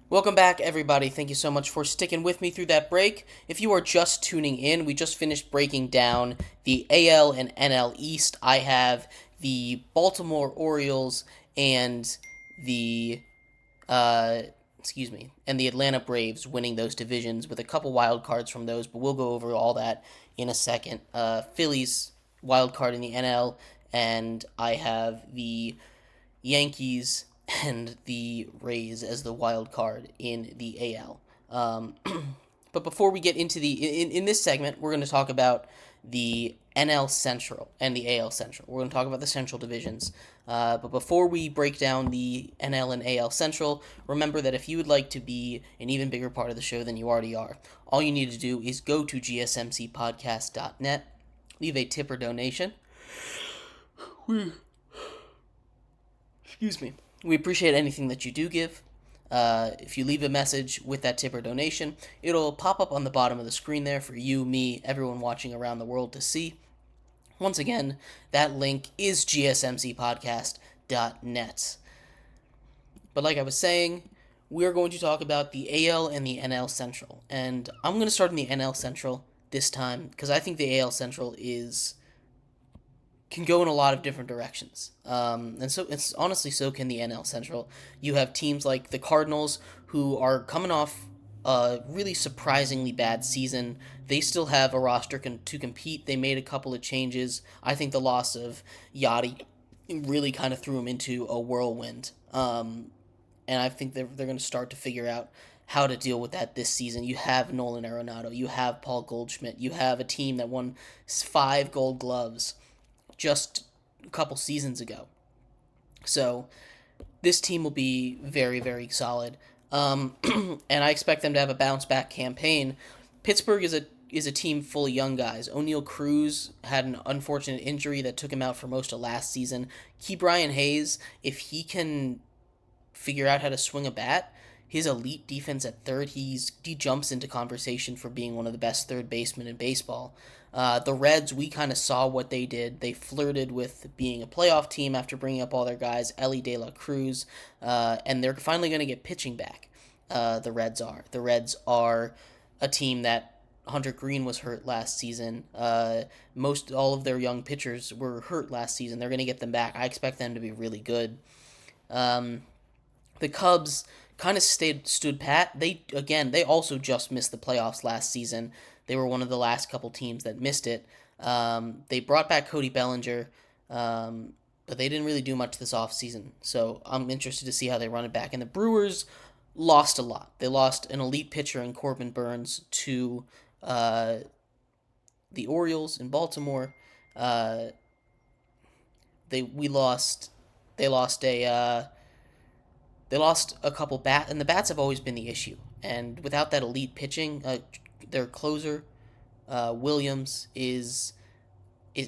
Welcome back, everybody. Thank you so much for sticking with me through that break. If you are just tuning in, we just finished breaking down the AL and NL East. I have the Baltimore Orioles and the uh, and the Atlanta Braves winning those divisions with a couple wild cards from those, but we'll go over all that in a second. Phillies wild card in the NL, and I have the Yankees and the Rays as the wild card in the AL. But before we get into in this segment, we're going to talk about the NL Central and the AL Central. We're going to talk about the Central divisions. But before we break down the NL and AL Central, remember that if you would like to be an even bigger part of the show than you already are, all you need to do is go to gsmcpodcast.net, leave a tip or donation. Excuse me. We appreciate anything that you do give. If you leave a message with that tip or donation, it'll pop up on the bottom of the screen there for you, me, everyone watching around the world to see. Once again, that link is gsmcpodcast.net. But like I was saying, we're going to talk about the AL and the NL Central. And I'm going to start in the NL Central this time because I think the AL Central can go in a lot of different directions. And so it's honestly so can the NL Central. You have teams like the Cardinals who are coming off a really surprisingly bad season. They still have a roster to compete. They made a couple of changes. I think the loss of Yachty really kind of threw them into a whirlwind. And I think they're going to start to figure out how to deal with that this season. You have Nolan Arenado. You have Paul Goldschmidt. You have a team that won 5 Gold Gloves just a couple seasons ago. So this team will be very, very solid. And I expect them to have a bounce back campaign. Pittsburgh is a team full of young guys. O'Neal Cruz had an unfortunate injury that took him out for most of last season. Ke'Bryan Hayes, if he can figure out how to swing a bat, his elite defense at third, he jumps into conversation for being one of the best third basemen in baseball. The Reds, we kind of saw what they did. They flirted with being a playoff team after bringing up all their guys, Elly De La Cruz, and they're finally going to get pitching back. The Reds are. The Reds are a team that Hunter Green was hurt last season. Most all of their young pitchers were hurt last season. They're going to get them back. I expect them to be really good. The Cubs kind of stood pat. They also just missed the playoffs last season. They were one of the last couple teams that missed it. They brought back Cody Bellinger, but they didn't really do much this offseason. So I'm interested to see how they run it back. And the Brewers lost a lot. They lost an elite pitcher in Corbin Burns to the Orioles in Baltimore. They we lost. They lost a. They lost a couple and the bats have always been the issue. And without that elite pitching, their closer Williams is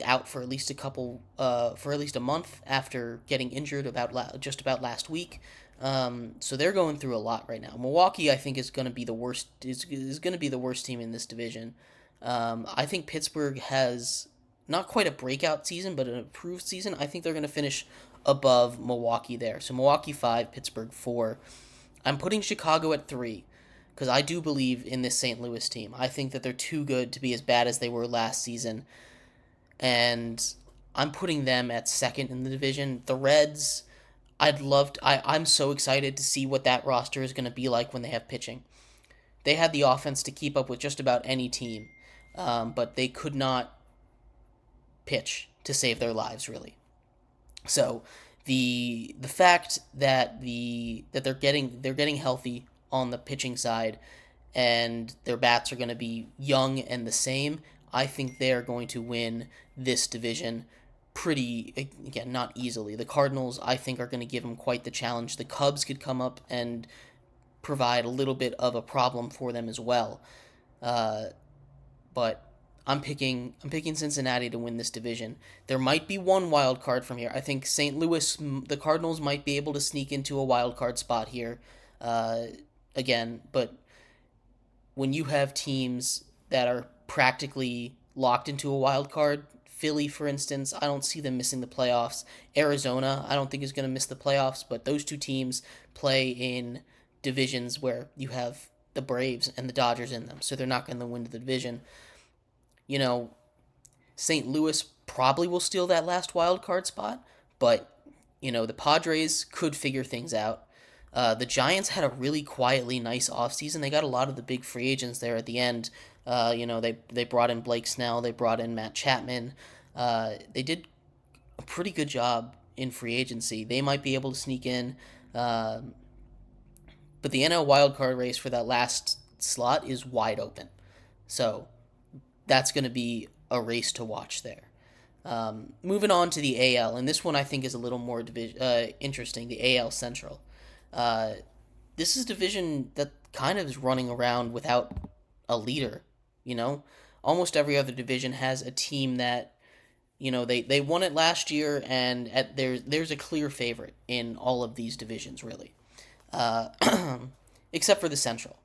out for at least a month after getting injured just about last week. So they're going through a lot right now. Milwaukee, I think, is going to be the worst. Is going to be the worst team in this division. I think Pittsburgh has not quite a breakout season, but an improved season. I think they're going to finish above Milwaukee there. So Milwaukee 5, Pittsburgh 4. I'm putting Chicago at 3 because I do believe in this St. Louis team. I think that they're too good to be as bad as they were last season. And I'm putting them at 2nd in the division. The Reds, I'm so excited to see what that roster is going to be like when they have pitching. They had the offense to keep up with just about any team, but they could not pitch to save their lives, really. So the fact that they're getting healthy on the pitching side and their bats are going to be young and the same, I think they're going to win this division pretty, again, not easily. The Cardinals, I think, are going to give them quite the challenge. The Cubs could come up and provide a little bit of a problem for them as well. But I'm picking Cincinnati to win this division. There might be one wild card from here. I think St. Louis, the Cardinals might be able to sneak into a wild card spot here, again. But when you have teams that are practically locked into a wild card, Philly, for instance, I don't see them missing the playoffs. Arizona, I don't think is going to miss the playoffs, but those two teams play in divisions where you have the Braves and the Dodgers in them, so they're not going to win the division. You know, St. Louis probably will steal that last wild card spot, but the Padres could figure things out. The Giants had a really quietly nice offseason. They got a lot of the big free agents there at the end. They brought in Blake Snell, they brought in Matt Chapman. They did a pretty good job in free agency. They might be able to sneak in. Uh, but the NL wildcard race for that last slot is wide open. So that's going to be a race to watch there. Moving on to the AL, and this one I think is a little more interesting, the AL Central. Uh, this is a division that kind of is running around without a leader, you know? Almost every other division has a team that, they won it last year, and there's a clear favorite in all of these divisions, really. Uh, except for the Central.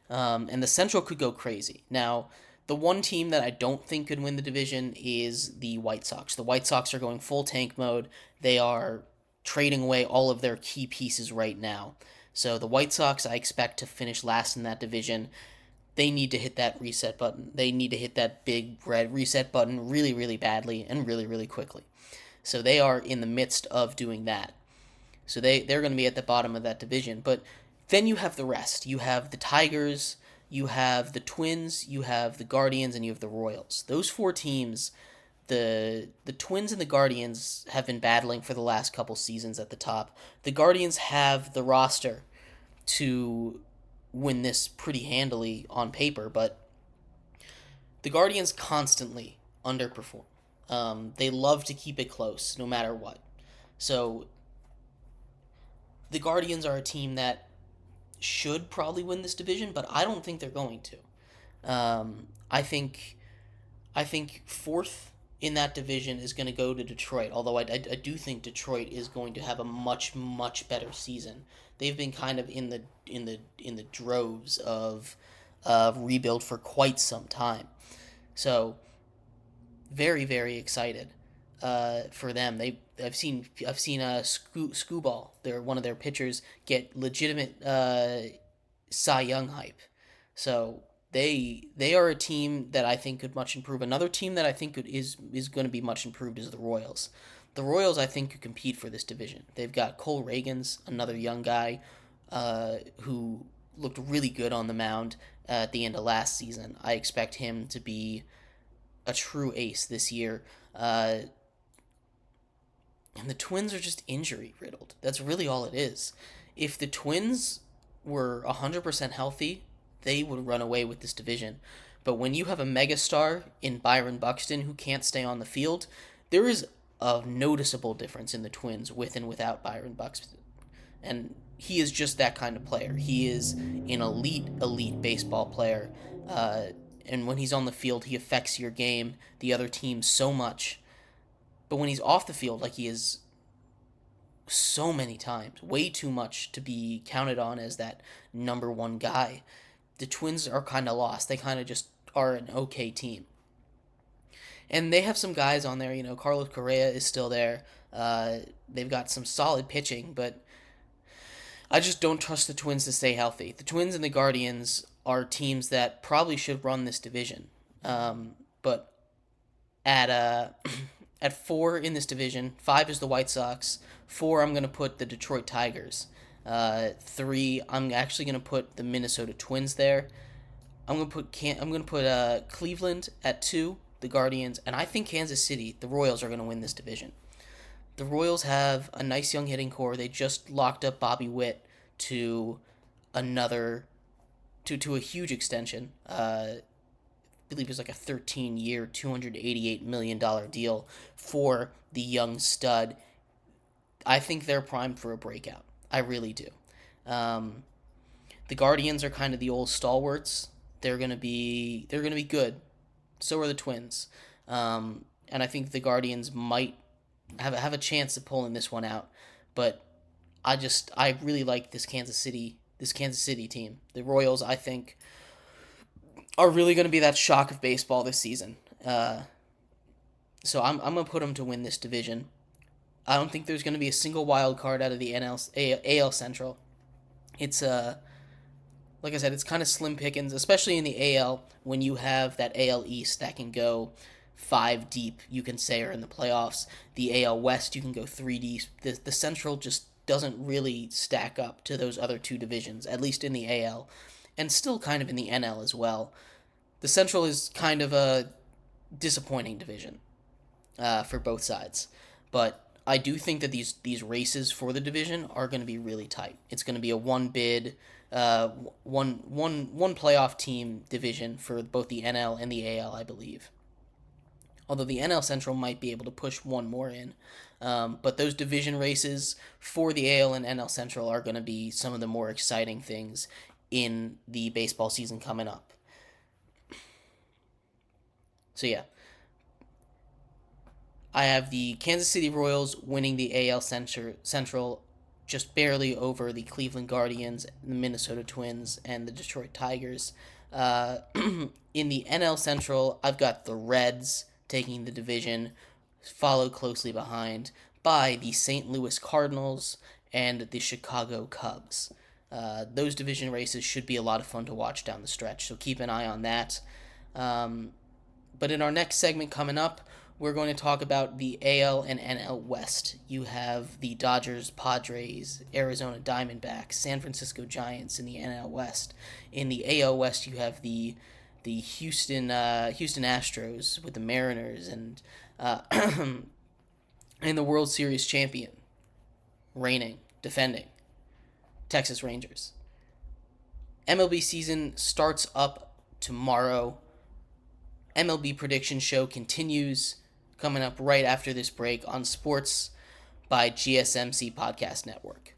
And the Central could go crazy. Now, the one team that I don't think could win the division is the White Sox. The White Sox are going full tank mode. They are trading away all of their key pieces right now. So the White Sox, I expect to finish last in that division. They need to hit that reset button. They need to hit that big red reset button really, really badly and really, really quickly. So they are in the midst of doing that. So they're going to be at the bottom of that division. But then you have the rest. You have the Tigers, you have the Twins, you have the Guardians, and you have the Royals. Those four teams, the Twins and the Guardians have been battling for the last couple seasons at the top. The Guardians have the roster to win this pretty handily on paper, but the Guardians constantly underperform. They love to keep it close no matter what. So the Guardians are a team that should probably win this division, but I don't think they're going to. I think fourth in that division is going to go to Detroit. Although I do think Detroit is going to have a much better season. They've been kind of in the droves of rebuild for quite some time. So very excited for them. I've seen Scooball, they're one of their pitchers, get legitimate Cy Young hype. So they are a team that I think could much improve. Another team that I think is going to be much improved is the Royals. The Royals, I think, could compete for this division. They've got Cole Reagans, another young guy who looked really good on the mound at the end of last season. I expect him to be a true ace this year. And the Twins are just injury riddled. That's really all it is. If the Twins were 100% healthy, they would run away with this division. But when you have a megastar in Byron Buxton who can't stay on the field, there is a noticeable difference in the Twins with and without Byron Buxton. And he is just that kind of player. He is an elite baseball player. And when he's on the field, he affects your game, the other team, so much. But when he's off the field, like he is so many times, way too much to be counted on as that number one guy, the Twins are kind of lost. They kind of just are an okay team. And they have some guys on there, Carlos Correa is still there. They've got some solid pitching, but I just don't trust the Twins to stay healthy. The Twins and the Guardians are teams that probably should run this division. But at at 4 in this division, 5 is the White Sox. 4, I'm going to put the Detroit Tigers. 3, I'm actually going to put the Minnesota Twins there. I'm going to put Cleveland at 2, the Guardians, and I think Kansas City, the Royals, are going to win this division. The Royals have a nice young hitting core. They just locked up Bobby Witt to to a huge extension. I believe it was like a 13-year, $288 million deal for the young stud. I think they're primed for a breakout. I really do. The Guardians are kind of the old stalwarts. They're gonna be good. So are the Twins, and I think the Guardians might have a chance of pulling this one out. But I really like this Kansas City team. The Royals, I think, are really going to be that shock of baseball this season. So I'm going to put them to win this division. I don't think there's going to be a single wild card out of the AL Central. It's like I said, it's kind of slim pickings, especially in the AL when you have that AL East that can go five deep, you can say, or in the playoffs. The AL West, you can go three deep. The Central just doesn't really stack up to those other two divisions, at least in the AL, and still kind of in the NL as well. The Central is kind of a disappointing division for both sides, but I do think that these races for the division are going to be really tight. It's going to be a one bid, one playoff team division for both the NL and the AL, I believe. Although the NL Central might be able to push one more in, but those division races for the AL and NL Central are going to be some of the more exciting things in the baseball season coming up. So yeah, I have the Kansas City Royals winning the AL Central just barely over the Cleveland Guardians, the Minnesota Twins, and the Detroit Tigers. Uh, in the NL Central, I've got the Reds taking the division, followed closely behind by the St. Louis Cardinals and the Chicago Cubs. Those division races should be a lot of fun to watch down the stretch, so keep an eye on that. Um, but in our next segment coming up, we're going to talk about the AL and NL West. You have the Dodgers, Padres, Arizona Diamondbacks, San Francisco Giants in the NL West. In the AL West, you have the Houston Astros with the Mariners uh, and the World Series champion, reigning, defending Texas Rangers. MLB season starts up tomorrow. MLB prediction show continues coming up right after this break on Sports by GSMC Podcast Network.